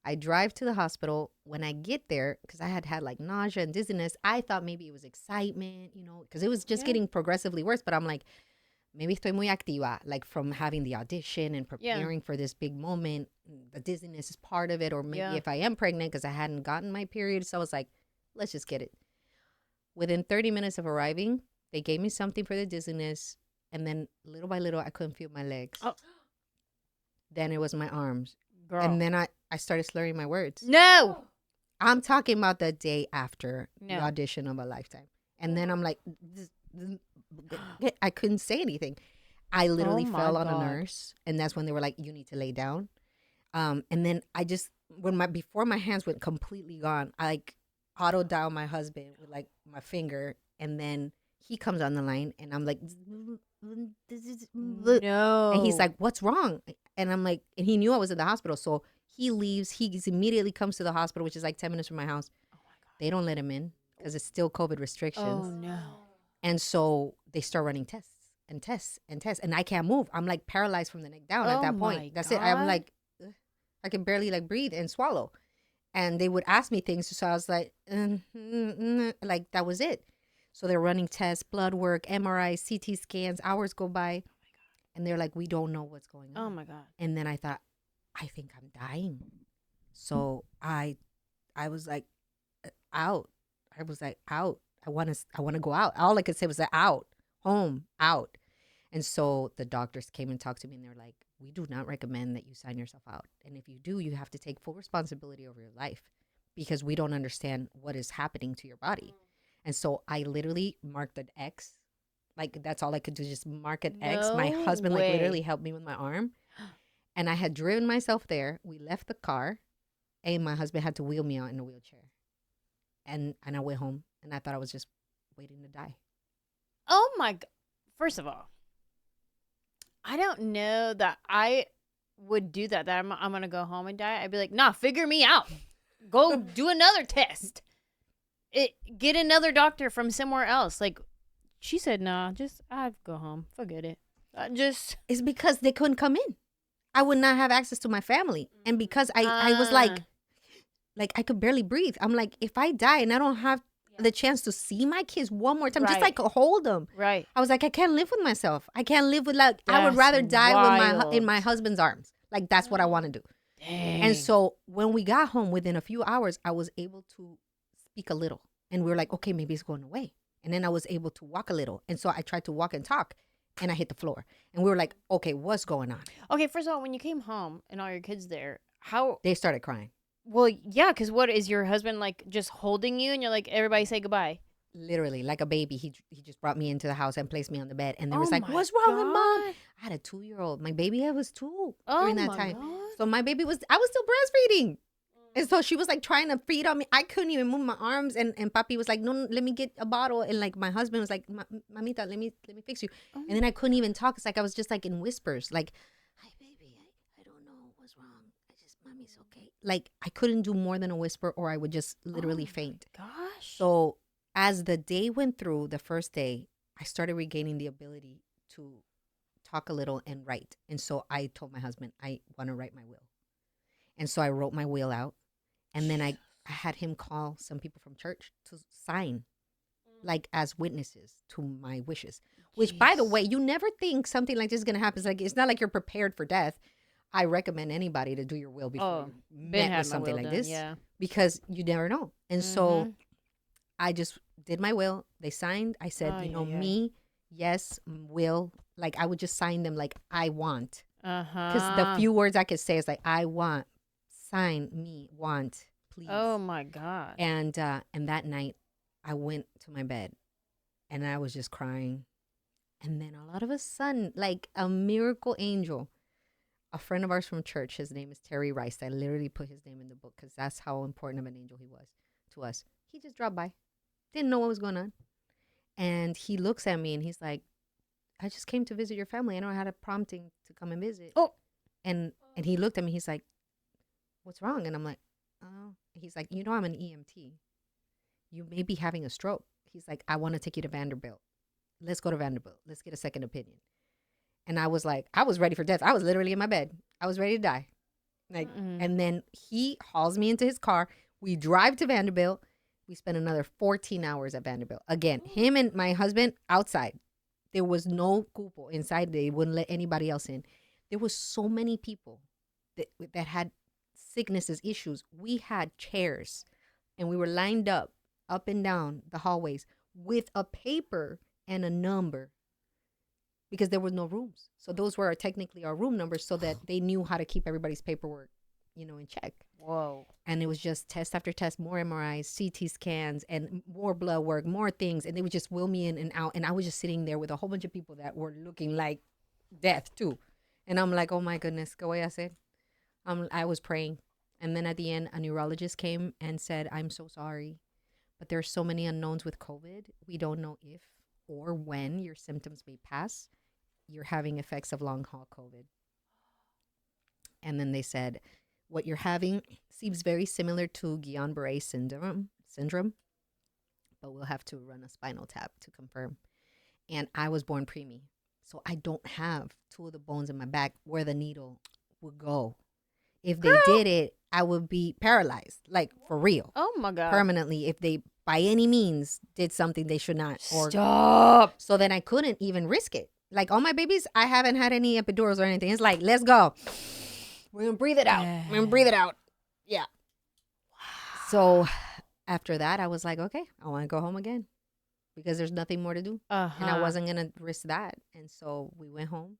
I drive to the hospital. When I get there, because I had like nausea and dizziness, I thought maybe it was excitement, because it was just getting progressively worse. But I'm like, maybe estoy muy activa, like from having the audition and preparing for this big moment. The dizziness is part of it. Or maybe if I am pregnant, because I hadn't gotten my period. So I was like, let's just get it. Within 30 minutes of arriving, they gave me something for the dizziness. And then little by little, I couldn't feel my legs. Oh. Then it was my arms. Girl. And then I started slurring my words. No. I'm talking about the day after the audition of a lifetime. And then I'm like, I couldn't say anything. I literally fell on a nurse. And that's when they were like, you need to lay down. And then I just, before my hands went completely gone, I like auto-dial my husband with like my finger. And then he comes on the line and I'm like, no. And he's like, what's wrong? And I'm like, and he knew I was in the hospital. So he leaves. He immediately comes to the hospital, which is like 10 minutes from my house. Oh my God. They don't let him in because it's still COVID restrictions. Oh, no. And so they start running tests and tests and tests. And I can't move. I'm like paralyzed from the neck down at that point. That's it. I'm like, I can barely like breathe and swallow. And they would ask me things. So I was like, like that was it. So they're running tests, blood work, MRI, CT scans, hours go by. And they're like, we don't know what's going on. Oh, my God. And then I thought, I think I'm dying. So I was like, out. I was like, out. I want to go out. All I could say was like, out, home, out. And so the doctors came and talked to me and they're like, we do not recommend that you sign yourself out. And if you do, you have to take full responsibility over your life because we don't understand what is happening to your body. And so I literally marked an X. Like, that's all I could do, just mark an X. My husband, like, literally helped me with my arm. And I had driven myself there. We left the car. And my husband had to wheel me out in a wheelchair. And I went home. And I thought I was just waiting to die. Oh, my God. First of all, I don't know that I would do that. That I'm going to go home and die. I'd be like, nah, figure me out. Go do another test. Get another doctor from somewhere else. Like, she said, nah, I'd go home. Forget it. It's because they couldn't come in. I would not have access to my family. And because I was like I could barely breathe. I'm like, if I die and I don't have the chance to see my kids one more time, just like hold them. Right. I was like, I can't live with myself. I can't live with I would rather die with in my husband's arms. Like, that's what I want to do. Dang. And so when we got home, within a few hours, I was able to speak a little. And we were like, okay, maybe it's going away. And then I was able to walk a little. And so I tried to walk and talk. And I hit the floor. And we were like, okay, what's going on? Okay, first of all, when you came home and all your kids there, how... They started crying. Well, yeah, because what, is your husband, like, just holding you? And you're like, everybody say goodbye? Literally, like a baby. He just brought me into the house and placed me on the bed. And they was like, what's wrong with Mom? I had a 2-year-old. My baby was 2 during that time. God. So my baby I was still breastfeeding. And so she was like trying to feed on me. I couldn't even move my arms. And Papi was like, no, let me get a bottle. And like my husband was like, Mamita, let me fix you. And then I couldn't even talk. It's like I was just like in whispers. Like, hi, baby. I don't know what's wrong. Mommy's okay. Like, I couldn't do more than a whisper or I would just literally faint. Gosh. So as the day went through, the first day, I started regaining the ability to talk a little and write. And so I told my husband, I want to write my will. And so I wrote my will out. And then I had him call some people from church to sign, like, as witnesses to my wishes. Which, by the way, you never think something like this is going to happen. It's like, it's not like you're prepared for death. I recommend anybody to do your will before you met with something like this. Yeah. Because you never know. And so I just did my will. They signed. I said, me, yes, will. Like, I would just sign them like, I want. Because the few words I could say is like, I want. Sign me, want, please. Oh my God. And that night I went to my bed and I was just crying. And then all of a sudden, like a miracle angel, a friend of ours from church, his name is Terry Rice. I literally put his name in the book because that's how important of an angel he was to us. He just dropped by. Didn't know what was going on. And he looks at me and he's like, I just came to visit your family. I know I had a prompting to come and visit. Oh. And he looked at me. He's like, what's wrong? And I'm like, oh. He's like, I'm an EMT. You may be having a stroke. He's like, I want to take you to Vanderbilt. Let's go to Vanderbilt. Let's get a second opinion. And I was like, I was ready for death. I was literally in my bed. I was ready to die. Like, and then he hauls me into his car. We drive to Vanderbilt. We spent another 14 hours at Vanderbilt. Again, him and my husband outside. There was no cupo inside. They wouldn't let anybody else in. There was so many people that had sicknesses, issues. We had chairs, and we were lined up and down the hallways with a paper and a number because there was no rooms. So those were technically our room numbers so that they knew how to keep everybody's paperwork, in check. Whoa. And it was just test after test, more MRIs, CT scans, and more blood work, more things. And they would just wheel me in and out. And I was just sitting there with a whole bunch of people that were looking like death too. And I'm like, oh my goodness, go away, I said. I was praying. And then at the end, a neurologist came and said, I'm so sorry, but there's so many unknowns with COVID. We don't know if or when your symptoms may pass. You're having effects of long haul COVID. And then they said, what you're having seems very similar to Guillain-Barré syndrome, but we'll have to run a spinal tap to confirm. And I was born preemie, so I don't have two of the bones in my back where the needle would go. If they did it, I would be paralyzed, like for real. Oh my God. Permanently, if they by any means did something they should not. Or Stop. So then I couldn't even risk it. Like all my babies, I haven't had any epidurals or anything. It's like, let's go. We're going to breathe it out. We're going to breathe it out. Yeah. Wow. So after that, I was like, okay, I want to go home again because there's nothing more to do. And I wasn't going to risk that. And so we went home.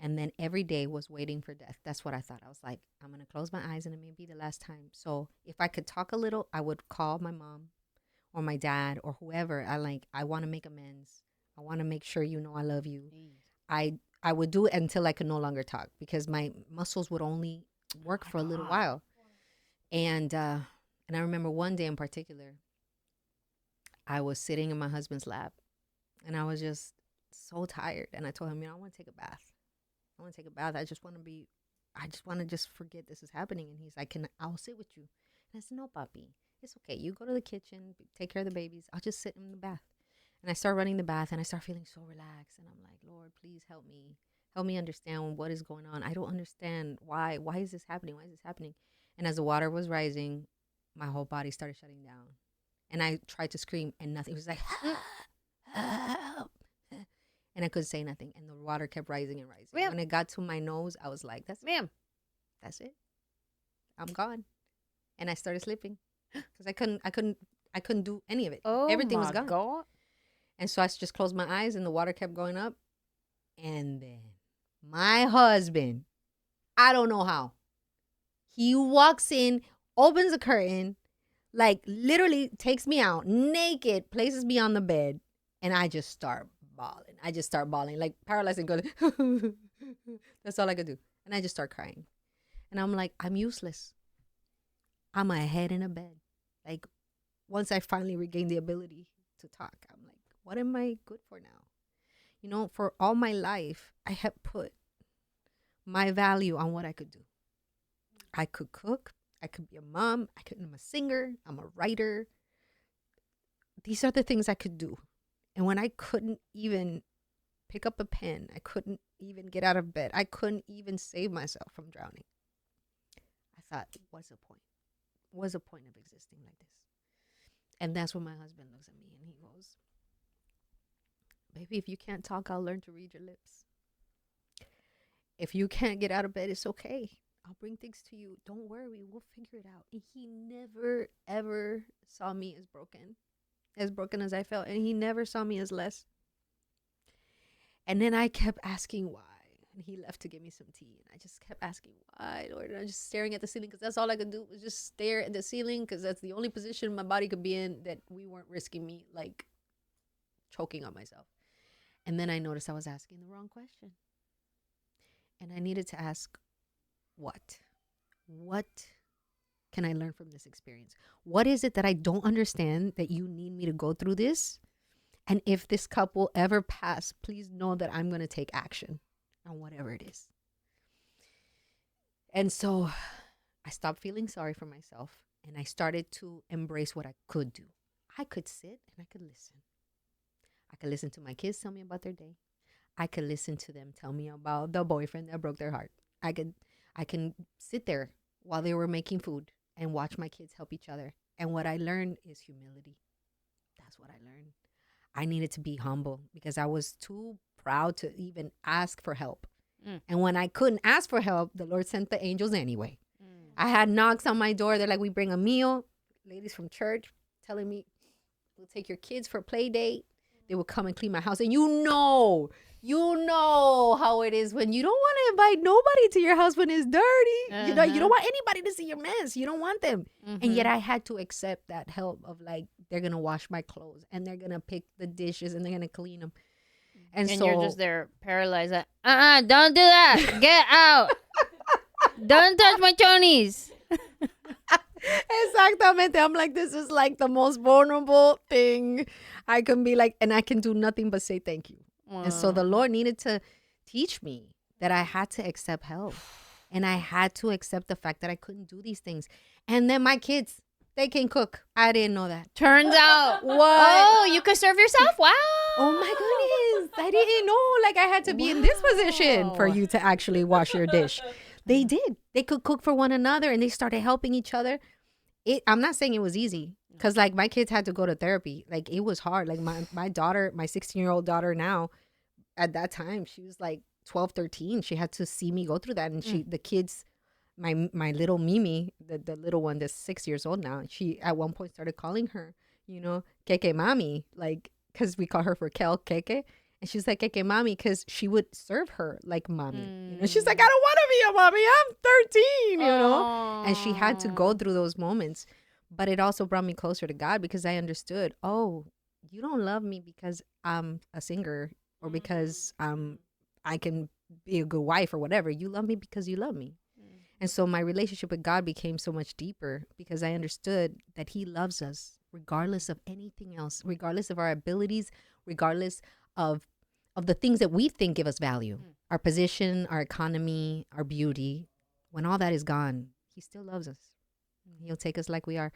And then every day was waiting for death. That's what I thought. I was like, I'm going to close my eyes and it may be the last time. So if I could talk a little, I would call my mom or my dad or whoever. I want to make amends. I want to make sure you know I love you. I would do it until I could no longer talk because my muscles would only work for a little while. And I remember one day in particular, I was sitting in my husband's lap and I was just so tired. And I told him, I want to take a bath. I want to take a bath. I just want to just forget this is happening. And he's like, I'll sit with you. And I said, no, papi, it's okay. You go to the kitchen, take care of the babies. I'll just sit in the bath. And I start running the bath and I start feeling so relaxed. And I'm like, Lord, please help me. Help me understand what is going on. I don't understand why. Why is this happening? Why is this happening? And as the water was rising, my whole body started shutting down. And I tried to scream and nothing. It was like, help. And I couldn't say nothing. And the water kept rising and rising. Ma'am. When it got to my nose, I was like, that's it. I'm gone. And I started sleeping because I couldn't do any of it. Everything was gone. God. And so I just closed my eyes and the water kept going up. And then my husband, I don't know how, he walks in, opens the curtain, like literally takes me out naked, places me on the bed, and I just start bawling. Like paralyzed and going, that's all I could do. And I just start crying. And I'm like, I'm useless. I'm a head in a bed. Like once I finally regained the ability to talk, I'm like, what am I good for now? For all my life, I have put my value on what I could do. I could cook. I could be a mom. I'm a singer. I'm a writer. These are the things I could do. And when I couldn't even pick up a pen, I couldn't even get out of bed, I couldn't even save myself from drowning, I thought, what's the point? What's the point of existing like this? And that's when my husband looks at me and he goes, baby, if you can't talk, I'll learn to read your lips. If you can't get out of bed, it's okay. I'll bring things to you. Don't worry. We'll figure it out. And he never, ever saw me as broken as I felt. And he never saw me as less. And then I kept asking why. And he left to get me some tea. And I just kept asking why, Lord. And I was just staring at the ceiling because that's all I could do was just stare at the ceiling because that's the only position my body could be in that we weren't risking me, like, choking on myself. And then I noticed I was asking the wrong question. And I needed to ask, what? What can I learn from this experience? What is it that I don't understand that you need me to go through this? And if this cup will ever pass, please know that I'm going to take action on whatever it is. And so I stopped feeling sorry for myself and I started to embrace what I could do. I could sit and I could listen. I could listen to my kids tell me about their day. I could listen to them tell me about the boyfriend that broke their heart. I I can sit there while they were making food and watch my kids help each other. And what I learned is humility. That's what I learned. I needed to be humble because I was too proud to even ask for help. And when I couldn't ask for help, the Lord sent the angels anyway. I had knocks on my door. They're like, we bring a meal. Ladies from church telling me, we'll take your kids for a play date. They will come and clean my house. And you know how it is when you don't want to invite nobody to your house when it's dirty. You know, you don't want anybody to see your mess. You don't want them. And yet I had to accept that help of like, they're going to wash my clothes and they're going to pick the dishes and they're going to clean them. And so you're just there paralyzed. Don't do that. Get out. Don't touch my chonies. Exactamente. I'm like, this is like the most vulnerable thing I can be like, and I can do nothing but say thank you. And so the Lord needed to teach me that I had to accept help. And I had to accept the fact that I couldn't do these things. And then my kids, they can cook. I didn't know that. Turns out. What? Oh, you could serve yourself? Wow. Oh my goodness. I didn't know like I had to be in this position for you to actually wash your dish. They did. They could cook for one another and they started helping each other. I'm not saying it was easy because like my kids had to go to therapy. Like it was hard. Like my daughter, my 16-year-old daughter now, at that time, she was like 12, 13. She had to see me go through that. And the kids, my little Mimi, the little one that's 6 years old now, she at one point started calling her, Keke Mami, like, because we call her for Kel, Keke. And she's like, Keke Mami, because she would serve her like mommy. She's like, I don't want to be a mommy. I'm 13, And she had to go through those moments. But it also brought me closer to God because I understood, oh, you don't love me because I'm a singer or because I can be a good wife or whatever. You love me because you love me. And so my relationship with God became so much deeper because I understood that he loves us regardless of anything else, regardless of our abilities, regardless of the things that we think give us value, our position, our economy, our beauty. When all that is gone, he still loves us. He'll take us like we are.